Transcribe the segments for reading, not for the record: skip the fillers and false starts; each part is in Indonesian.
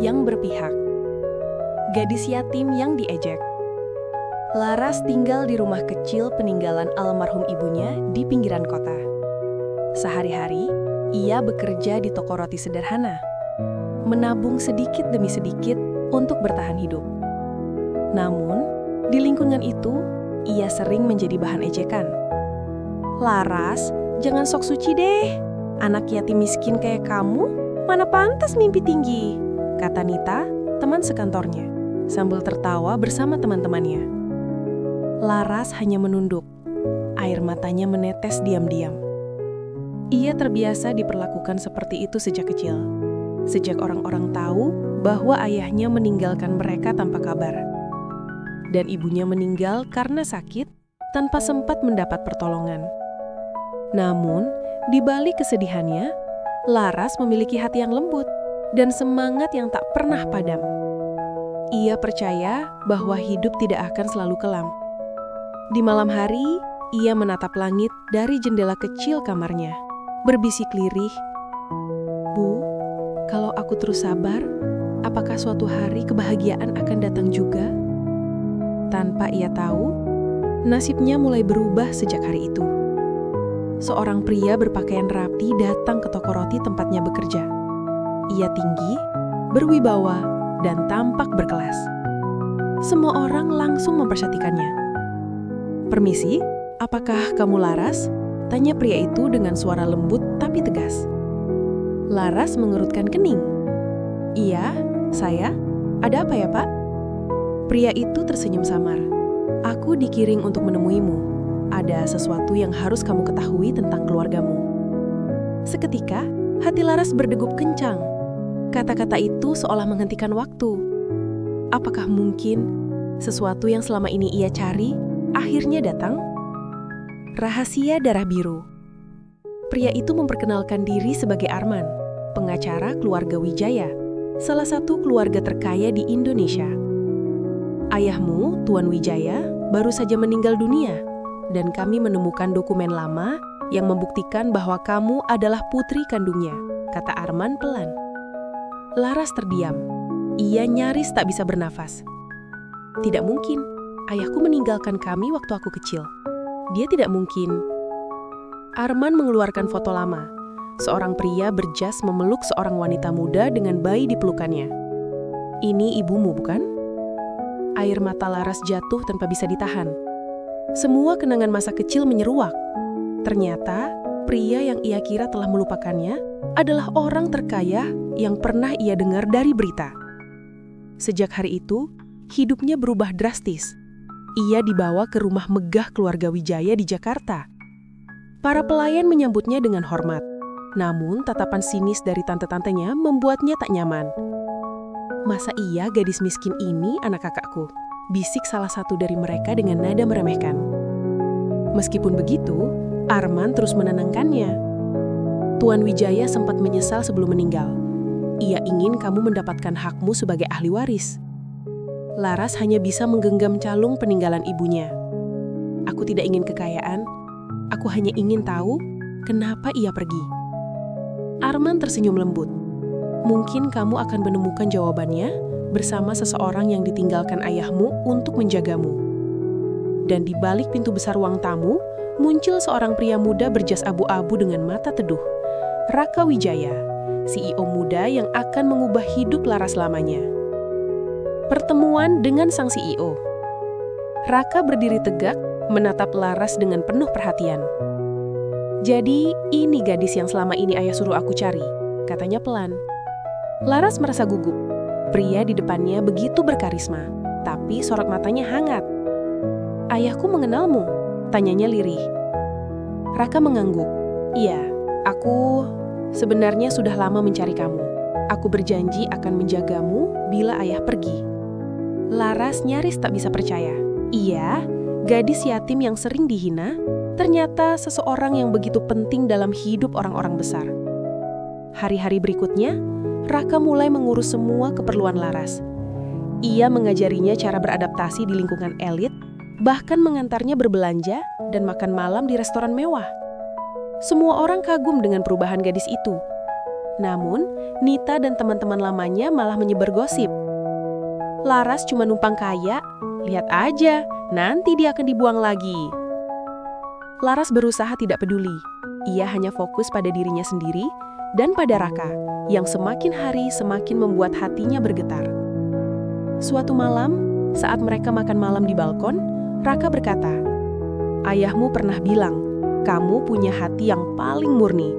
yang berpihak. Gadis yatim yang diejek. Laras tinggal di rumah kecil peninggalan almarhum ibunya di pinggiran kota. Sehari-hari, ia bekerja di toko roti sederhana, menabung sedikit demi sedikit untuk bertahan hidup. Namun, di lingkungan itu, ia sering menjadi bahan ejekan. "Laras, jangan sok suci deh. Anak yatim miskin kayak kamu, mana pantas mimpi tinggi," kata Nita, teman sekantornya, sambil tertawa bersama teman-temannya. Laras hanya menunduk. Air matanya menetes diam-diam. Ia terbiasa diperlakukan seperti itu sejak kecil. Sejak orang-orang tahu bahwa ayahnya meninggalkan mereka tanpa kabar. Dan ibunya meninggal karena sakit tanpa sempat mendapat pertolongan. Namun, di balik kesedihannya, Laras memiliki hati yang lembut dan semangat yang tak pernah padam. Ia percaya bahwa hidup tidak akan selalu kelam. Di malam hari, ia menatap langit dari jendela kecil kamarnya, berbisik lirih, "Bu, kalau aku terus sabar, apakah suatu hari kebahagiaan akan datang juga?" Tanpa ia tahu, nasibnya mulai berubah sejak hari itu. Seorang pria berpakaian rapi datang ke toko roti tempatnya bekerja. Ia tinggi, berwibawa, dan tampak berkelas. Semua orang langsung memperhatikannya. "Permisi, apakah kamu Laras?" tanya pria itu dengan suara lembut tapi tegas. Laras mengerutkan kening. "Iya, saya. Ada apa ya, Pak?" Pria itu tersenyum samar. "Aku dikiring untuk menemuimu. Ada sesuatu yang harus kamu ketahui tentang keluargamu." Seketika, hati Laras berdegup kencang. Kata-kata itu seolah menghentikan waktu. Apakah mungkin sesuatu yang selama ini ia cari akhirnya datang? Rahasia darah biru. Pria itu memperkenalkan diri sebagai Arman, pengacara keluarga Wijaya, salah satu keluarga terkaya di Indonesia. "Ayahmu, Tuan Wijaya, baru saja meninggal dunia, dan kami menemukan dokumen lama yang membuktikan bahwa kamu adalah putri kandungnya," kata Arman pelan. Laras terdiam. Ia nyaris tak bisa bernafas. "Tidak mungkin. Ayahku meninggalkan kami waktu aku kecil. Dia tidak mungkin." Arman mengeluarkan foto lama. Seorang pria berjas memeluk seorang wanita muda dengan bayi di pelukannya. "Ini ibumu, bukan?" Air mata Laras jatuh tanpa bisa ditahan. Semua kenangan masa kecil menyeruak. Ternyata, pria yang ia kira telah melupakannya adalah orang terkaya yang pernah ia dengar dari berita. Sejak hari itu, hidupnya berubah drastis. Ia dibawa ke rumah megah keluarga Wijaya di Jakarta. Para pelayan menyambutnya dengan hormat. Namun, tatapan sinis dari tante-tantenya membuatnya tak nyaman. "Masa iya gadis miskin ini anak kakakku?" bisik salah satu dari mereka dengan nada meremehkan. Meskipun begitu, Arman terus menenangkannya. "Tuan Wijaya sempat menyesal sebelum meninggal. Ia ingin kamu mendapatkan hakmu sebagai ahli waris." Laras hanya bisa menggenggam calung peninggalan ibunya. "Aku tidak ingin kekayaan. Aku hanya ingin tahu kenapa ia pergi." Arman tersenyum lembut. "Mungkin kamu akan menemukan jawabannya bersama seseorang yang ditinggalkan ayahmu untuk menjagamu." Dan di balik pintu besar ruang tamu, muncul seorang pria muda berjas abu-abu dengan mata teduh. Raka Wijaya, CEO muda yang akan mengubah hidup Laras selamanya. Pertemuan dengan sang CEO. Raka berdiri tegak, menatap Laras dengan penuh perhatian. "Jadi, ini gadis yang selama ini ayah suruh aku cari," katanya pelan. Laras merasa gugup. Pria di depannya begitu berkarisma, tapi sorot matanya hangat. "Ayahku mengenalmu?" tanyanya lirih. Raka mengangguk. "Iya, aku sebenarnya sudah lama mencari kamu. Aku berjanji akan menjagamu bila ayah pergi." Laras nyaris tak bisa percaya. Iya, gadis yatim yang sering dihina, ternyata seseorang yang begitu penting dalam hidup orang-orang besar. Hari-hari berikutnya, Raka mulai mengurus semua keperluan Laras. Ia mengajarinya cara beradaptasi di lingkungan elit, bahkan mengantarnya berbelanja dan makan malam di restoran mewah. Semua orang kagum dengan perubahan gadis itu. Namun, Nita dan teman-teman lamanya malah menyebar gosip. Laras cuma numpang kaya, lihat aja, nanti dia akan dibuang lagi. Laras berusaha tidak peduli. Ia hanya fokus pada dirinya sendiri dan pada Raka, yang semakin hari semakin membuat hatinya bergetar. Suatu malam, saat mereka makan malam di balkon, Raka berkata, "Ayahmu pernah bilang, kamu punya hati yang paling murni.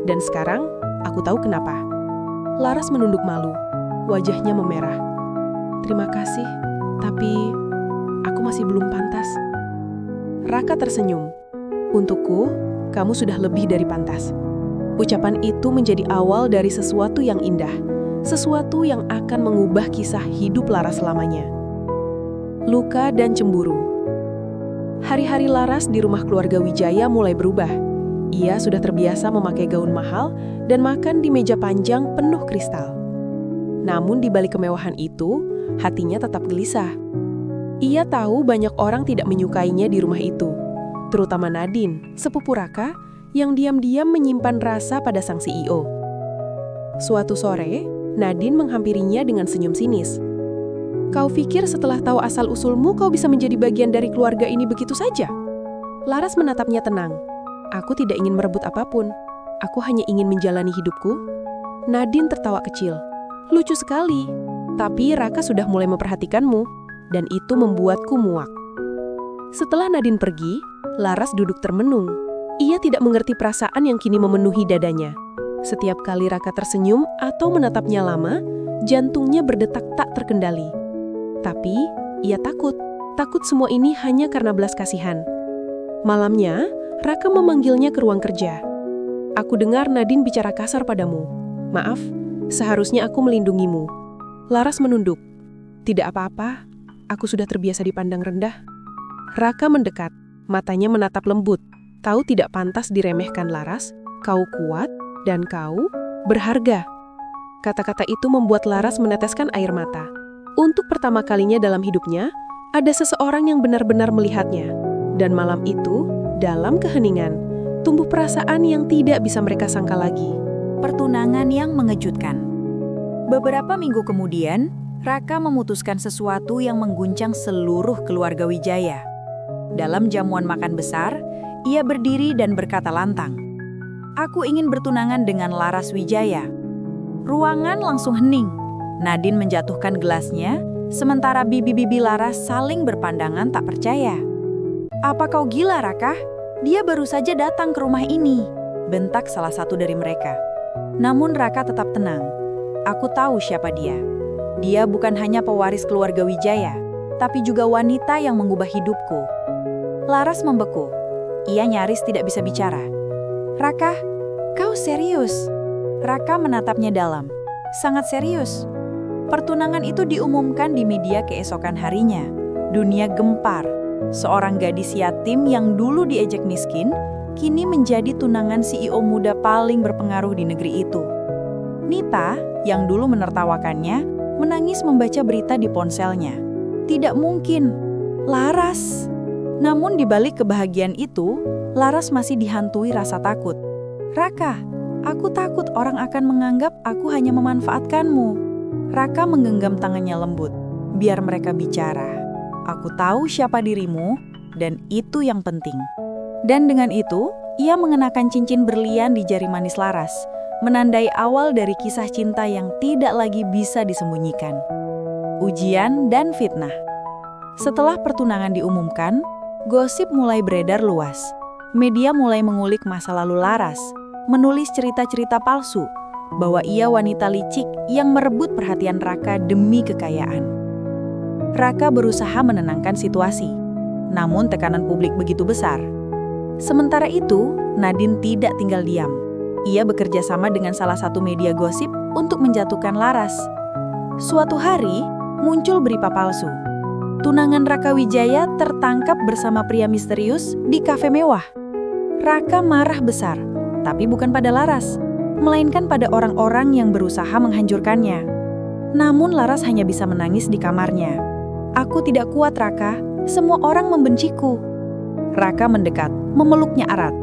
Dan sekarang, aku tahu kenapa." Laras menunduk malu, wajahnya memerah. "Terima kasih, tapi aku masih belum pantas." Raka tersenyum. "Untukku, kamu sudah lebih dari pantas." Ucapan itu menjadi awal dari sesuatu yang indah, sesuatu yang akan mengubah kisah hidup Laras selamanya. Luka dan cemburu. Hari-hari Laras di rumah keluarga Wijaya mulai berubah. Ia sudah terbiasa memakai gaun mahal dan makan di meja panjang penuh kristal. Namun di balik kemewahan itu, hatinya tetap gelisah. Ia tahu banyak orang tidak menyukainya di rumah itu, terutama Nadine, sepupu Raka, yang diam-diam menyimpan rasa pada sang CEO. Suatu sore, Nadine menghampirinya dengan senyum sinis. "Kau pikir setelah tahu asal-usulmu kau bisa menjadi bagian dari keluarga ini begitu saja?" Laras menatapnya tenang. "Aku tidak ingin merebut apapun. Aku hanya ingin menjalani hidupku." Nadine tertawa kecil. "Lucu sekali. Tapi Raka sudah mulai memperhatikanmu, dan itu membuatku muak." Setelah Nadine pergi, Laras duduk termenung. Ia tidak mengerti perasaan yang kini memenuhi dadanya. Setiap kali Raka tersenyum atau menatapnya lama, jantungnya berdetak tak terkendali. Tapi, ia takut semua ini hanya karena belas kasihan. Malamnya, Raka memanggilnya ke ruang kerja. "Aku dengar Nadine bicara kasar padamu. Maaf, seharusnya aku melindungimu." Laras menunduk. "Tidak apa-apa, aku sudah terbiasa dipandang rendah." Raka mendekat, matanya menatap lembut. "Kau tidak pantas diremehkan, Laras. Kau kuat dan kau berharga." Kata-kata itu membuat Laras meneteskan air mata. Untuk pertama kalinya dalam hidupnya, ada seseorang yang benar-benar melihatnya. Dan malam itu, dalam keheningan, tumbuh perasaan yang tidak bisa mereka sangka lagi. Pertunangan yang mengejutkan. Beberapa minggu kemudian, Raka memutuskan sesuatu yang mengguncang seluruh keluarga Wijaya. Dalam jamuan makan besar, ia berdiri dan berkata lantang, "Aku ingin bertunangan dengan Laras Wijaya." Ruangan langsung hening. Nadine menjatuhkan gelasnya, sementara bibi-bibi Laras saling berpandangan tak percaya. "Apa kau gila, Raka? Dia baru saja datang ke rumah ini," bentak salah satu dari mereka. Namun Raka tetap tenang. "Aku tahu siapa dia. Dia bukan hanya pewaris keluarga Wijaya, tapi juga wanita yang mengubah hidupku." Laras membeku. Ia nyaris tidak bisa bicara. "Raka, kau serius?" Raka menatapnya dalam. "Sangat serius." Pertunangan itu diumumkan di media keesokan harinya. Dunia gempar. Seorang gadis yatim yang dulu diejek miskin, kini menjadi tunangan CEO muda paling berpengaruh di negeri itu. Nita, yang dulu menertawakannya, menangis membaca berita di ponselnya. Tidak mungkin. Laras. Namun di balik kebahagiaan itu, Laras masih dihantui rasa takut. "Raka, aku takut orang akan menganggap aku hanya memanfaatkanmu." Raka menggenggam tangannya lembut. "Biar mereka bicara. Aku tahu siapa dirimu, dan itu yang penting." Dan dengan itu, ia mengenakan cincin berlian di jari manis Laras, menandai awal dari kisah cinta yang tidak lagi bisa disembunyikan. Ujian dan fitnah. Setelah pertunangan diumumkan, gosip mulai beredar luas. Media mulai mengulik masa lalu Laras, menulis cerita-cerita palsu bahwa ia wanita licik yang merebut perhatian Raka demi kekayaan. Raka berusaha menenangkan situasi, namun tekanan publik begitu besar. Sementara itu, Nadine tidak tinggal diam. Ia bekerja sama dengan salah satu media gosip untuk menjatuhkan Laras. Suatu hari, muncul berita palsu. Tunangan Raka Wijaya tertangkap bersama pria misterius di kafe mewah. Raka marah besar, tapi bukan pada Laras, melainkan pada orang-orang yang berusaha menghancurkannya. Namun Laras hanya bisa menangis di kamarnya. "Aku tidak kuat, Raka. Semua orang membenciku." Raka mendekat, memeluknya erat.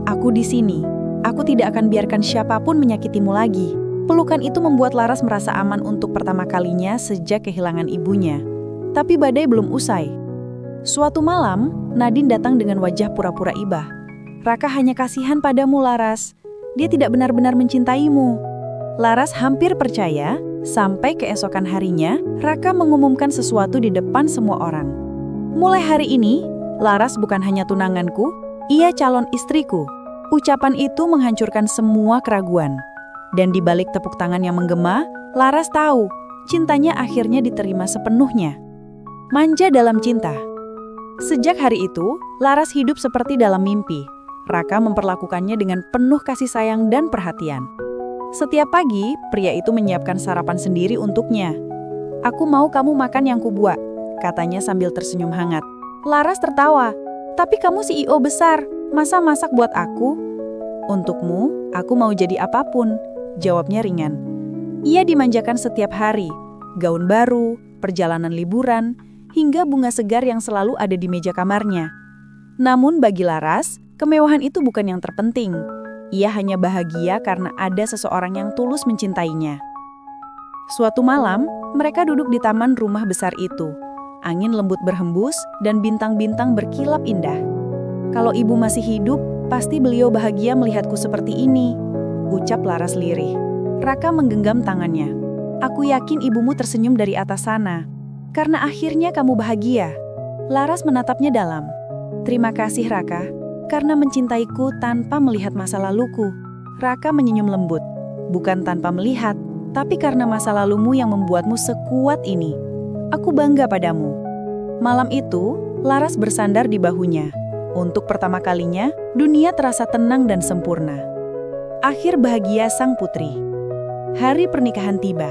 "Aku di sini. Aku tidak akan biarkan siapapun menyakitimu lagi." Pelukan itu membuat Laras merasa aman untuk pertama kalinya sejak kehilangan ibunya. Tapi badai belum usai. Suatu malam, Nadine datang dengan wajah pura-pura iba. Raka hanya kasihan padamu, Laras. Dia tidak benar-benar mencintaimu. Laras hampir percaya, sampai keesokan harinya, Raka mengumumkan sesuatu di depan semua orang. Mulai hari ini, Laras bukan hanya tunanganku, ia calon istriku. Ucapan itu menghancurkan semua keraguan. Dan di balik tepuk tangan yang menggema, Laras tahu, cintanya akhirnya diterima sepenuhnya. Manja dalam cinta. Sejak hari itu, Laras hidup seperti dalam mimpi. Raka memperlakukannya dengan penuh kasih sayang dan perhatian. Setiap pagi, pria itu menyiapkan sarapan sendiri untuknya. "Aku mau kamu makan yang kubuat," katanya sambil tersenyum hangat. Laras tertawa, "Tapi kamu CEO besar, masa masak buat aku?" "Untukmu, aku mau jadi apapun," jawabnya ringan. Ia dimanjakan setiap hari, gaun baru, perjalanan liburan, hingga bunga segar yang selalu ada di meja kamarnya. Namun bagi Laras, kemewahan itu bukan yang terpenting. Ia hanya bahagia karena ada seseorang yang tulus mencintainya. Suatu malam, mereka duduk di taman rumah besar itu. Angin lembut berhembus dan bintang-bintang berkilap indah. "Kalau ibu masih hidup, pasti beliau bahagia melihatku seperti ini," ucap Laras lirih. Raka menggenggam tangannya. "Aku yakin ibumu tersenyum dari atas sana. Karena akhirnya kamu bahagia." Laras menatapnya dalam. "Terima kasih, Raka, karena mencintaiku tanpa melihat masa laluku." Raka menyenyum lembut. "Bukan tanpa melihat, tapi karena masa lalumu yang membuatmu sekuat ini. Aku bangga padamu." Malam itu, Laras bersandar di bahunya. Untuk pertama kalinya, dunia terasa tenang dan sempurna. Akhir bahagia sang putri. Hari pernikahan tiba.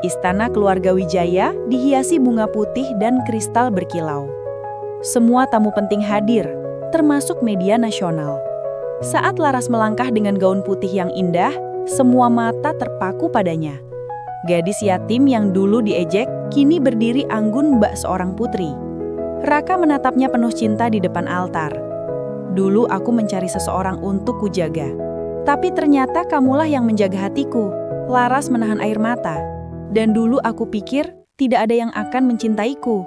Istana keluarga Wijaya dihiasi bunga putih dan kristal berkilau. Semua tamu penting hadir, termasuk media nasional. Saat Laras melangkah dengan gaun putih yang indah, semua mata terpaku padanya. Gadis yatim yang dulu diejek, kini berdiri anggun bak seorang putri. Raka menatapnya penuh cinta di depan altar. "Dulu aku mencari seseorang untuk kujaga. Tapi ternyata kamulah yang menjaga hatiku." Laras menahan air mata. "Dan dulu aku pikir tidak ada yang akan mencintaiku.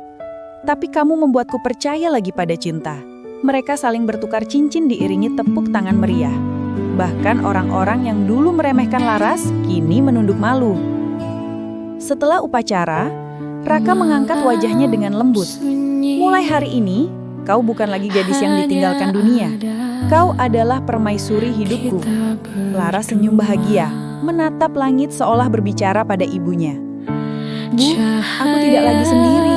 Tapi kamu membuatku percaya lagi pada cinta." Mereka saling bertukar cincin diiringi tepuk tangan meriah. Bahkan orang-orang yang dulu meremehkan Laras, kini menunduk malu. Setelah upacara, Raka mengangkat wajahnya dengan lembut. "Mulai hari ini, kau bukan lagi gadis yang ditinggalkan dunia. Kau adalah permaisuri hidupku." Laras senyum bahagia, menatap langit seolah berbicara pada ibunya. "Bu, aku tidak lagi sendiri."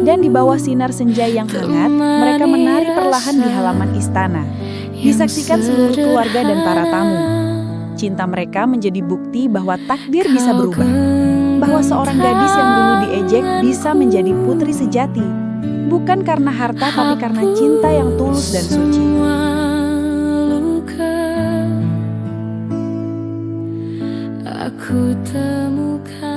Dan di bawah sinar senja yang hangat, mereka menari perlahan di halaman istana. Disaksikan seluruh keluarga dan para tamu. Cinta mereka menjadi bukti bahwa takdir bisa berubah. Bahwa seorang gadis yang dulu diejek bisa menjadi putri sejati. Bukan karena harta, tapi karena cinta yang tulus dan suci. Aku temukan